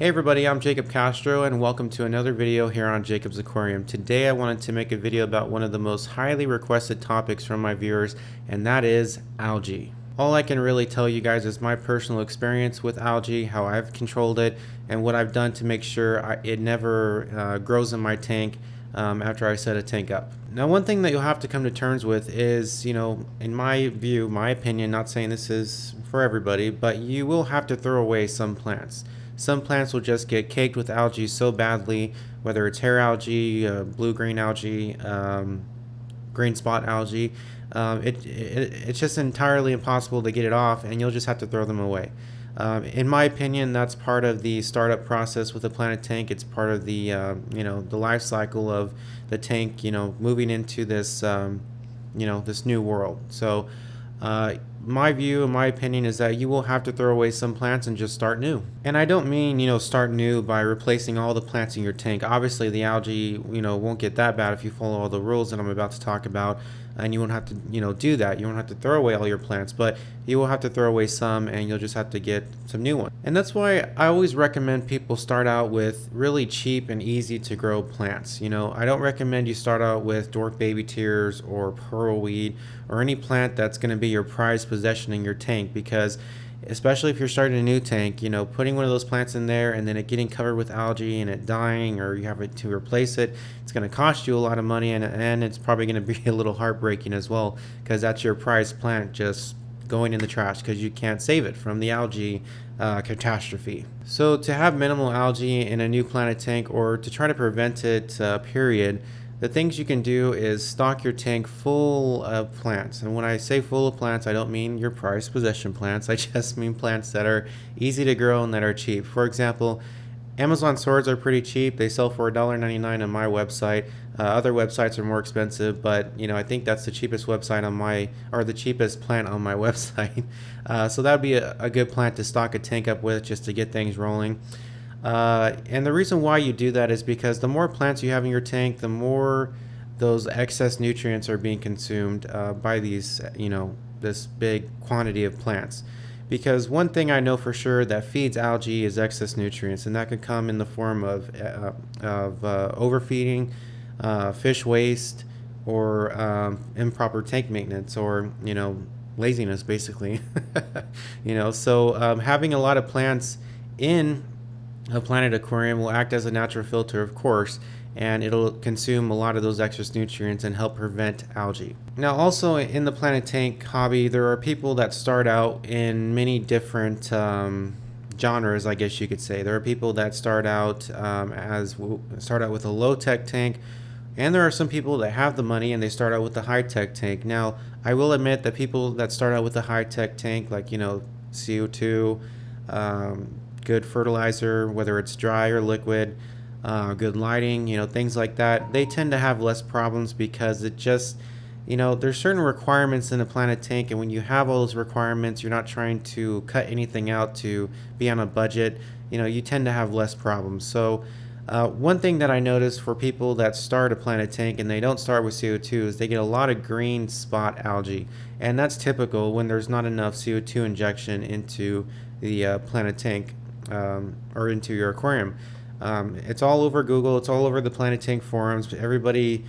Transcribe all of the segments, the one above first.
Hey everybody, I'm Jacob Castro and welcome to another video here on Jacob's Aquarium. Today I wanted to make a video about one of the most highly requested topics from my viewers, and that is algae. All I can really tell you guys is my personal experience with algae, how I've controlled it, and what I've done to make sure it never grows in my tank after I set a tank up. Now, one thing that you'll have to come to terms with is, in my view, my opinion, not saying this is for everybody, but you will have to throw away some plants. Some plants will just get caked with algae so badly, whether it's hair algae, blue-green algae, green spot algae. It's just entirely impossible to get it off, and you'll just have to throw them away. In my opinion, that's part of the startup process with the Planet Tank. It's part of the the life cycle of the tank, moving into this this new world. So my view and my opinion is that you will have to throw away some plants and just start new. And I don't mean, start new by replacing all the plants in your tank. Obviously, the algae, won't get that bad if you follow all the rules that I'm about to talk about, and you won't have to, do that. You won't have to throw away all your plants, but you will have to throw away some, and you'll just have to get some new ones. And that's why I always recommend people start out with really cheap and easy to grow plants. I don't recommend you start out with dwarf baby tears or pearlweed or any plant that's going to be your prized possession in your tank, because especially if you're starting a new tank, putting one of those plants in there and then it getting covered with algae and it dying, or you have to replace it, it's going to cost you a lot of money, and it's probably going to be a little heartbreaking as well, because that's your prized plant just going in the trash because you can't save it from the algae catastrophe. So to have minimal algae in a new Planet tank, or to try to prevent it, period, the things you can do is stock your tank full of plants. And when I say full of plants, I don't mean your prized possession plants. I just mean plants that are easy to grow and that are cheap. For example, Amazon swords are pretty cheap. They sell for $1.99 on my website. Other websites are more expensive, but I think that's the cheapest website or the cheapest plant on my website. So that would be a good plant to stock a tank up with, just to get things rolling. And the reason why you do that is because the more plants you have in your tank, the more those excess nutrients are being consumed by these, this big quantity of plants. Because one thing I know for sure that feeds algae is excess nutrients, and that could come in the form of overfeeding, fish waste, or improper tank maintenance, or laziness, basically. So having a lot of plants in a Planet aquarium will act as a natural filter, of course, and it'll consume a lot of those excess nutrients and help prevent algae. Now, also in the Planet tank hobby, there are people that start out in many different genres, I guess you could say. There are people that start out with a low-tech tank, and there are some people that have the money and they start out with the high-tech tank. Now, I will admit that people that start out with the high-tech tank, like CO2, good fertilizer, whether it's dry or liquid, good lighting, things like that, they tend to have less problems, because it just, there's certain requirements in a Planet tank, and when you have all those requirements, you're not trying to cut anything out to be on a budget, you tend to have less problems. So one thing that I noticed for people that start a Planet tank and they don't start with CO2 is they get a lot of green spot algae, and that's typical when there's not enough CO2 injection into the Planet tank, or into your aquarium. It's all over Google, it's all over the Planet tank forums. Everybody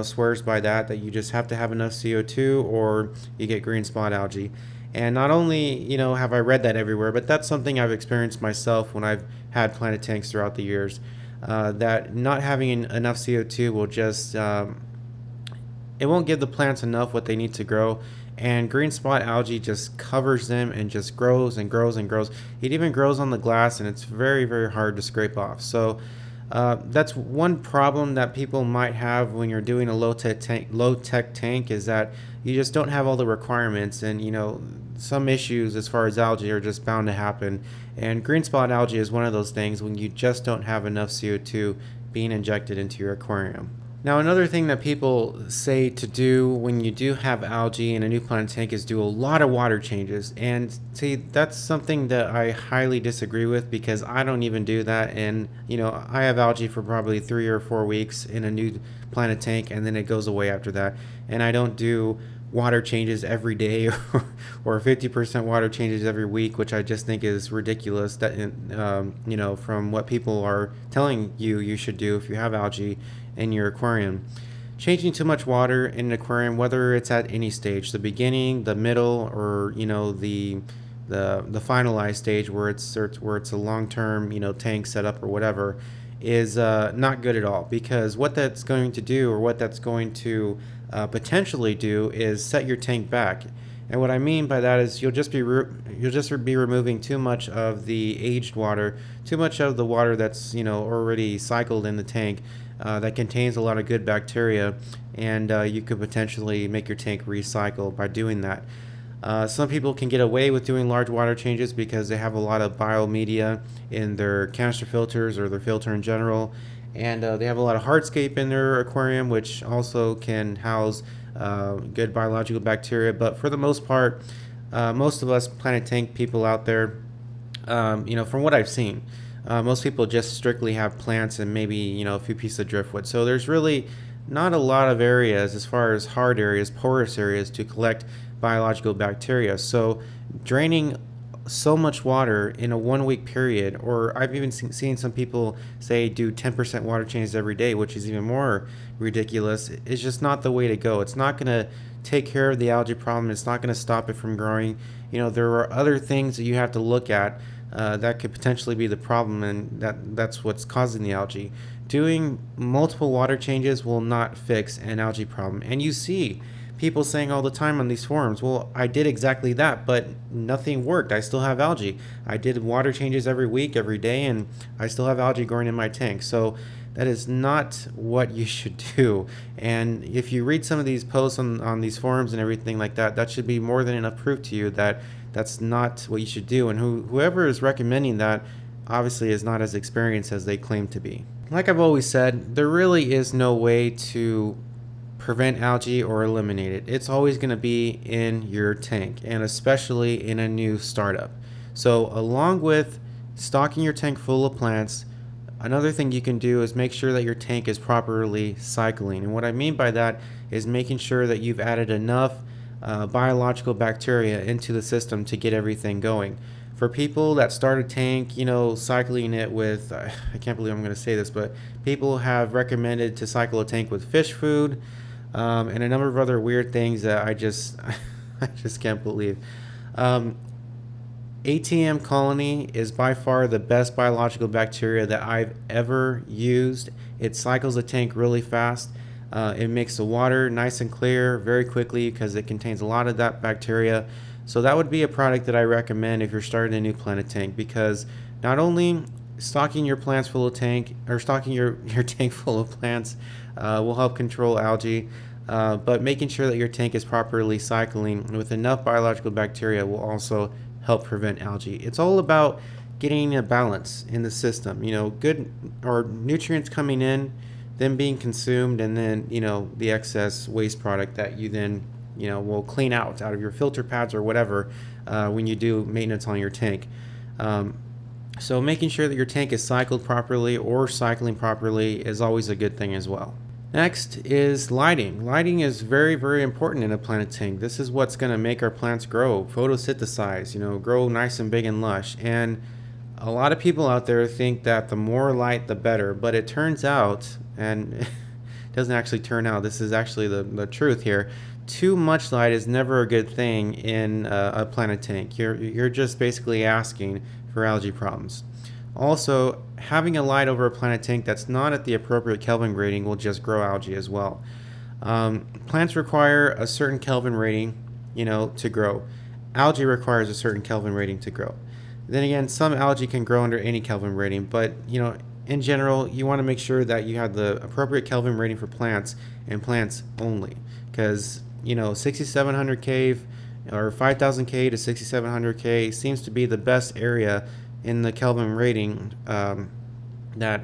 swears by that you just have to have enough CO2 or you get green spot algae. And not only have I read that everywhere, but that's something I've experienced myself when I've had Planet tanks throughout the years, that not having enough CO2 will just it won't give the plants enough what they need to grow, and green spot algae just covers them and just grows and grows and grows. It even grows on the glass, and it's very, very hard to scrape off. So that's one problem that people might have when you're doing a low-tech tank, is that you just don't have all the requirements, and some issues as far as algae are just bound to happen. And green spot algae is one of those things when you just don't have enough CO2 being injected into your aquarium. Now, another thing that people say to do when you do have algae in a new Planet tank is do a lot of water changes. And see, that's something that I highly disagree with, because I don't even do that. And, I have algae for probably 3 or 4 weeks in a new Planet tank, and then it goes away after that. And I don't do water changes every day or 50% water changes every week, which I just think is ridiculous. That from what people are telling you you should do if you have algae in your aquarium. Changing too much water in an aquarium, whether it's at any stage, the beginning, the middle, or the finalized stage where it's a long-term tank setup or whatever, is not good at all, because what that's going to do, or what that's going to potentially do, is set your tank back. And what I mean by that is you'll just be removing too much of the aged water, too much of the water that's already cycled in the tank, that contains a lot of good bacteria, and you could potentially make your tank recycle by doing that. Some people can get away with doing large water changes because they have a lot of biomedia in their canister filters or their filter in general, and they have a lot of hardscape in their aquarium, which also can house good biological bacteria. But for the most part, most of us Planet Tank people out there, from what I've seen, most people just strictly have plants and maybe a few pieces of driftwood. So there's really not a lot of areas, as far as hard areas, porous areas, to collect biological bacteria. So draining so much water in a 1 week period, or I've even seen some people say do 10% water changes every day, which is even more ridiculous, is just not the way to go. It's not going to take care of the algae problem. It's not going to stop it from growing. There are other things that you have to look at that could potentially be the problem, and that's what's causing the algae. Doing multiple water changes will not fix an algae problem. And you see people saying all the time on these forums, well, I did exactly that, but nothing worked. I still have algae. I did water changes every week, every day, and I still have algae growing in my tank. So that is not what you should do. And if you read some of these posts on these forums and everything like that, that should be more than enough proof to you that that's not what you should do. And whoever is recommending that obviously is not as experienced as they claim to be. Like I've always said, there really is no way to prevent algae or eliminate it. It's always going to be in your tank, and especially in a new startup. So along with stocking your tank full of plants, another thing you can do is make sure that your tank is properly cycling. And what I mean by that is making sure that you've added enough biological bacteria into the system to get everything going. For people that start a tank, cycling it with, I can't believe I'm going to say this, but people have recommended to cycle a tank with fish food, and a number of other weird things that I just can't believe. ATM colony is by far the best biological bacteria that I've ever used. It cycles the tank really fast. It makes the water nice and clear very quickly because it contains a lot of that bacteria. So that would be a product that I recommend if you're starting a new Planet Tank, because not only stocking your plants full of tank, or stocking your tank full of plants will help control algae, but making sure that your tank is properly cycling with enough biological bacteria will also help prevent algae. It's all about getting a balance in the system, good or nutrients coming in, then being consumed, and then the excess waste product that you then will clean out of your filter pads or whatever when you do maintenance on your tank. So making sure that your tank is cycled properly or cycling properly is always a good thing as well. Next is lighting. Lighting is very, very important in a Planet Tank. This is what's going to make our plants grow, photosynthesize, grow nice and big and lush. And a lot of people out there think that the more light, the better. But it turns out, and it doesn't actually turn out, this is actually the truth here, too much light is never a good thing in a Planet Tank. You're just basically asking for algae problems. Also, having a light over a Planet Tank that's not at the appropriate Kelvin rating will just grow algae as well. Plants require a certain Kelvin rating, to grow. Algae requires a certain Kelvin rating to grow. Then again, some algae can grow under any Kelvin rating, but in general, you want to make sure that you have the appropriate Kelvin rating for plants, and plants only, because 6700 K or 5000 K to 6700 K seems to be the best area in the Kelvin rating that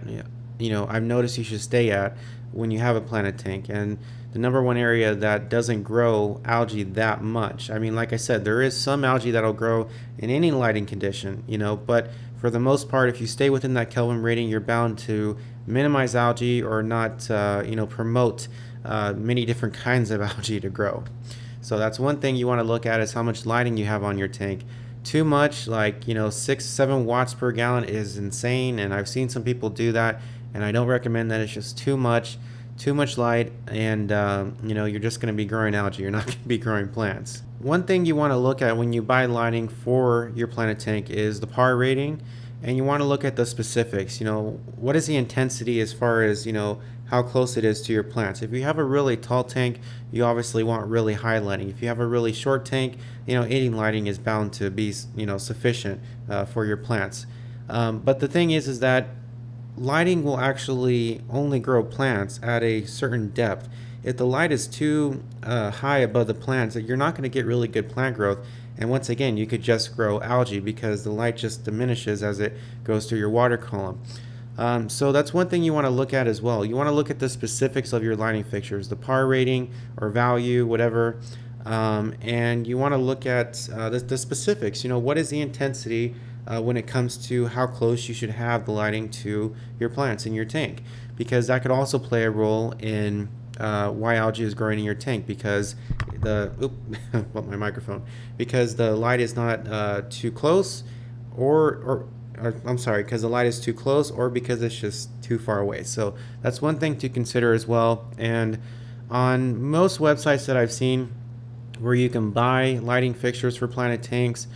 I've noticed you should stay at when you have a Planet Tank. And the number one area that doesn't grow algae that much, I mean, like I said, there is some algae that'll grow in any lighting condition, but for the most part, if you stay within that Kelvin rating, you're bound to minimize algae or not promote many different kinds of algae to grow. So that's one thing you want to look at, is how much lighting you have on your tank. Too much, like 6-7 watts per gallon, is insane, and I've seen some people do that, and I don't recommend that. It's just too much light, and you're just going to be growing algae. You're not going to be growing plants. One thing you want to look at when you buy lighting for your planted tank is the PAR rating, and you want to look at the specifics. What is the intensity as far as how close it is to your plants. If you have a really tall tank, you obviously want really high lighting. If you have a really short tank, 80 lighting is bound to be sufficient for your plants. But the thing is that lighting will actually only grow plants at a certain depth. If the light is too high above the plants, you're not going to get really good plant growth. And once again, you could just grow algae because the light just diminishes as it goes through your water column. So that's one thing you want to look at as well. You want to look at the specifics of your lighting fixtures, the PAR rating or value, whatever. And you want to look at the specifics. What is the intensity when it comes to how close you should have the lighting to your plants in your tank, because that could also play a role in why algae is growing in your tank, because my microphone, because the light is not too close, or I'm sorry, because the light is too close, or because it's just too far away. So that's one thing to consider as well. And on most websites that I've seen where you can buy lighting fixtures for planted tanks,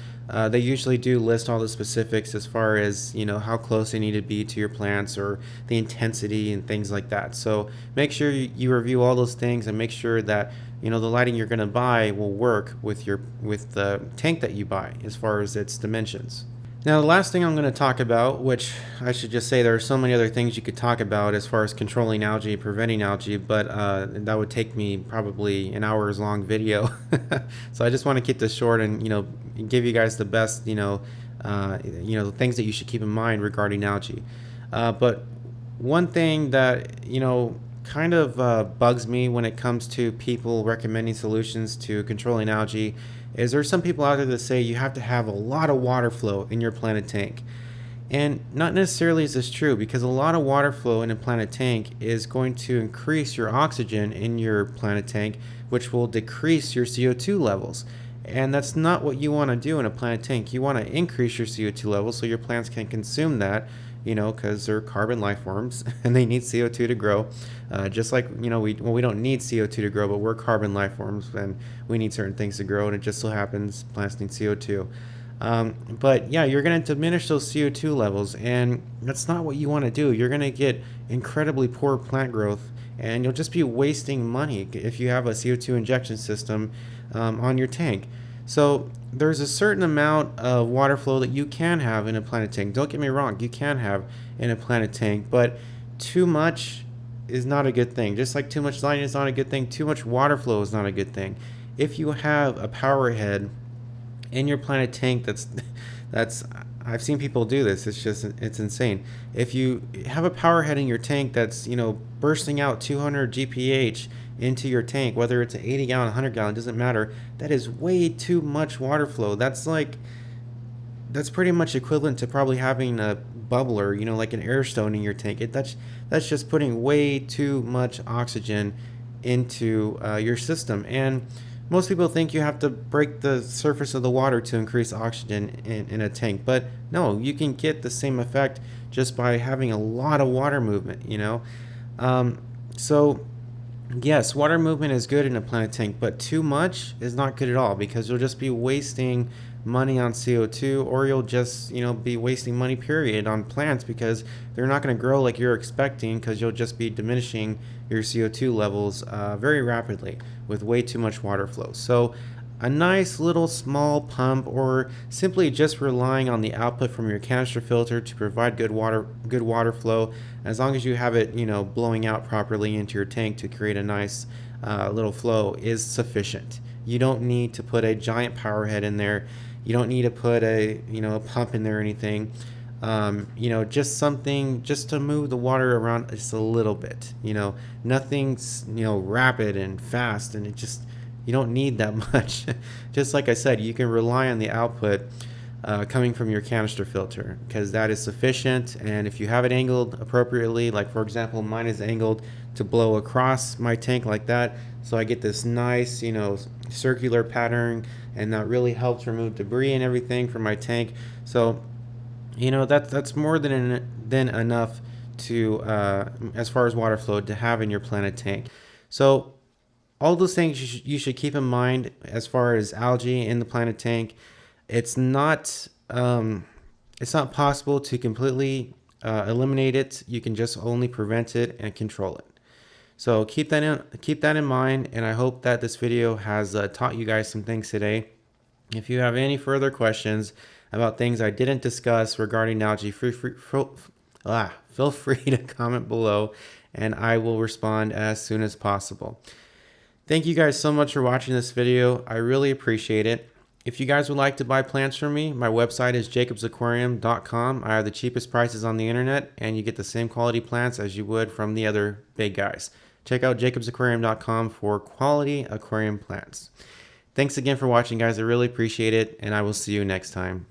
they usually do list all the specifics as far as how close they need to be to your plants, or the intensity and things like that. So make sure you review all those things, and make sure that the lighting you're going to buy will work with the tank that you buy as far as its dimensions. Now, the last thing I'm going to talk about, which I should just say there are so many other things you could talk about as far as controlling algae, preventing algae, but that would take me probably an hour's long video. So I just want to keep this short and give you guys the best the things that you should keep in mind regarding algae. But one thing that kind of bugs me when it comes to people recommending solutions to controlling algae is there's some people out there that say you have to have a lot of water flow in your planted tank. And not necessarily is this true, because a lot of water flow in a planted tank is going to increase your oxygen in your planted tank, which will decrease your CO2 levels. And that's not what you want to do in a planted tank. You want to increase your CO2 levels so your plants can consume that, because they're carbon life forms and they need CO2 to grow. Just like, we don't need CO2 to grow, but we're carbon life forms and we need certain things to grow, and it just so happens plants need CO2. But yeah, you're going to diminish those CO2 levels, and that's not what you want to do. You're going to get incredibly poor plant growth, and you'll just be wasting money if you have a CO2 injection system on your tank. So there's a certain amount of water flow that you can have in a planted tank. Don't get me wrong, you can have in a planted tank, but too much is not a good thing. Just like too much lighting is not a good thing, too much water flow is not a good thing. If you have a power head in your planted tank, that's I've seen people do this. It's insane. If you have a power head in your tank that's bursting out 200 GPH into your tank, whether it's an 80 gallon, 100 gallon, doesn't matter. That is way too much water flow. That's pretty much equivalent to probably having a bubbler, like an air stone in your tank. That's just putting way too much oxygen into your system. And most people think you have to break the surface of the water to increase oxygen in a tank, but no, you can get the same effect just by having a lot of water movement. So yes, water movement is good in a planted tank, but too much is not good at all, because you'll just be wasting money on CO2, or you'll just be wasting money period on plants, because they're not going to grow like you're expecting, because you'll just be diminishing your CO2 levels very rapidly with way too much water flow. So a nice little small pump, or simply just relying on the output from your canister filter to provide good water flow, as long as you have it blowing out properly into your tank to create a nice little flow, is sufficient. You don't need to put a giant power head in there. You don't need to put a pump in there or anything. Just something just to move the water around just a little bit. Nothing's rapid and fast, and you don't need that much. Just like I said, you can rely on the output coming from your canister filter, because that is sufficient. And if you have it angled appropriately, like for example mine is angled to blow across my tank like that, so I get this nice, you know, circular pattern, and that really helps remove debris and everything from my tank. So you know, that's more than enough to as far as water flow to have in your planted tank. So all those things you should keep in mind as far as algae in the planted tank. It's not possible to completely eliminate it. You can just only prevent it and control it. So keep that in mind, and I hope that this video has taught you guys some things today. If you have any further questions about things I didn't discuss regarding algae, feel free to comment below, and I will respond as soon as possible. Thank you guys so much for watching this video. I really appreciate it. If you guys would like to buy plants from me, my website is jacobsaquarium.com. I have the cheapest prices on the internet, and you get the same quality plants as you would from the other big guys. Check out jacobsaquarium.com for quality aquarium plants. Thanks again for watching, guys. I really appreciate it, and I will see you next time.